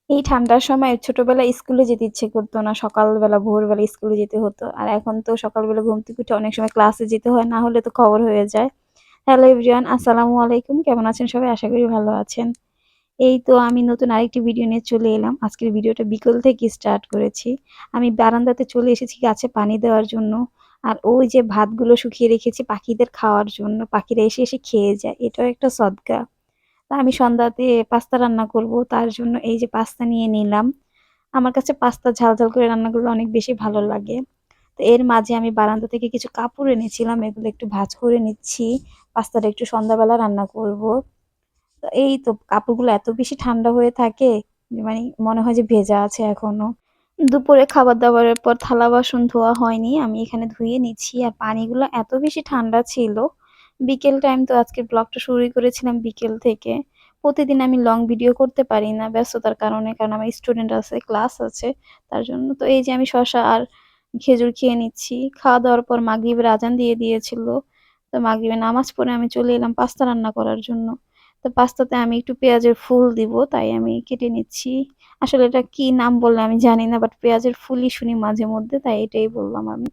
এই ঠান্ডার সময় ছোটবেলায় স্কুলে যেতে ইচ্ছে করতো না। সকালবেলা ভোরবেলা স্কুলে যেতে হতো। আর এখন তো সকালবেলা ঘুম থেকে উঠে অনেক সময় ক্লাসে যেতে হয়, না হলে তো খবর হয়ে যায়। হ্যালো এভরিওয়ান, আসসালামু আলাইকুম। কেমন আছেন সবাই? আশা করি ভালো আছেন। এই তো আমি নতুন আরেকটি ভিডিও নিয়ে চলে এলাম। আজকের ভিডিওটা বিকেল থেকে স্টার্ট করেছি। আমি বারান্দাতে চলে এসেছি গাছে পানি দেওয়ার জন্য। আর ওই যে ভাতগুলো শুকিয়ে রেখেছি পাখিদের খাওয়ার জন্য। পাখিরা এসে, এসে খেয়ে যায়। এটাও একটা সদকা। তা আমি সন্ধ্যাতে পাস্তা রান্না করব। তার জন্য এই যে পাস্তা নিয়ে নিলাম। আমার কাছে পাস্তা ঝাল, ঝাল করে রান্না করলে অনেক বেশি ভালো লাগে। তো এর মাঝে আমি বারান্দা থেকে কিছু কাপড় এনেছিলাম। এগুলো একটু ভাঁজ করে নিচ্ছি। পাস্তাটা একটু সন্ধ্যাবেলা রান্না করব। তো এই তো কাপড়গুলো এত বেশি ঠান্ডা হয়ে থাকে যে মানে মনে হয় যে ভেজা আছে এখনো। দুপুরে খাবার-দাবারের পর থালা-বাসন ধোয়া হয়নি। আমি এখানে ধুয়ে নিচ্ছি। আর পানিগুলো এত বেশি ঠান্ডা ছিল। বিকেল টাইম তো আজকে ব্লগটা শুরুই করেছিলাম বিকেল থেকে। প্রতিদিন আমি লং ভিডিও করতে পারি না ব্যস্ততার কারণে। কারণ আমার স্টুডেন্ট আছে, ক্লাস আছে। তার জন্য তো এই যে আমি শসা আর খেজুর খেয়ে নিচ্ছি। খাওয়া-দাওয়ার পর মাগরিবের আজান দিয়ে দিয়েছিল। তো মাগরিবের নামাজ পড়ে আমি চলে এলাম পাস্তা রান্না করার জন্য। তো পাস্তাতে আমি একটু পেঁয়াজের ফুল দিব, তাই আমি কেটে নিচ্ছি। আসলে এটা কি নাম বললে আমি জানি না, বাট পেঁয়াজের ফুলই শুনি মাঝে মধ্যে, তাই এটাই বললাম আমি।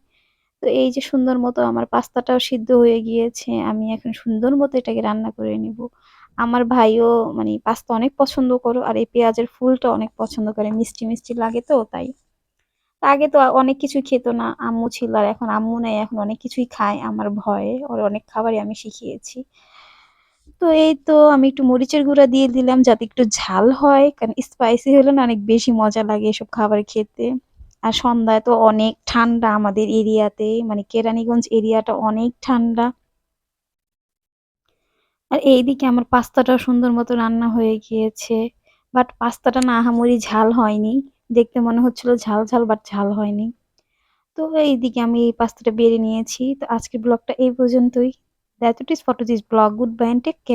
তো এই যে সুন্দর মতো আমার পাস্তাটাও সিদ্ধ হয়ে গিয়েছে। আমি এখন সুন্দর মতো এটাকে রান্না করে নিব। আমার ভাইও মানে পাস্তা অনেক পছন্দ করে, আর এই পেঁয়াজের ফুলটা অনেক পছন্দ করে। মিষ্টি, মিষ্টি লাগে তো তাই। তা আগে তো অনেক কিছুই খেত না। আম্মু ছিল, আর এখন আম্মু নাই। এখন অনেক কিছুই খায় আমার ভয়ে। ওর অনেক খাবারই আমি শিখিয়েছি। তো এই তো আমি একটু মরিচের গুঁড়া দিয়ে দিলাম যাতে একটু ঝাল হয়। কারণ স্পাইসি হলে না অনেক বেশি মজা লাগে এসব খাবার খেতে। আর সন্ধ্যায় তো অনেক ঠান্ডা আমাদের এরিয়াতে, মানে কেরানীগঞ্জ এরিয়াটা অনেক ঠান্ডা। আর এইদিকে আমার পাস্তাটাও সুন্দর মতো রান্না হয়ে গিয়েছে। বাট পাস্তাটা না আহামরি ঝাল হয়নি। দেখতে মনে হচ্ছিল ঝাল, ঝাল, বাট ঝাল হয়নি। তো এইদিকে আমি এই পাস্তাটা বেড়ে নিয়েছি। তো আজকের ব্লগটা এই পর্যন্তই। That it is for today's blog. Good bye and take care.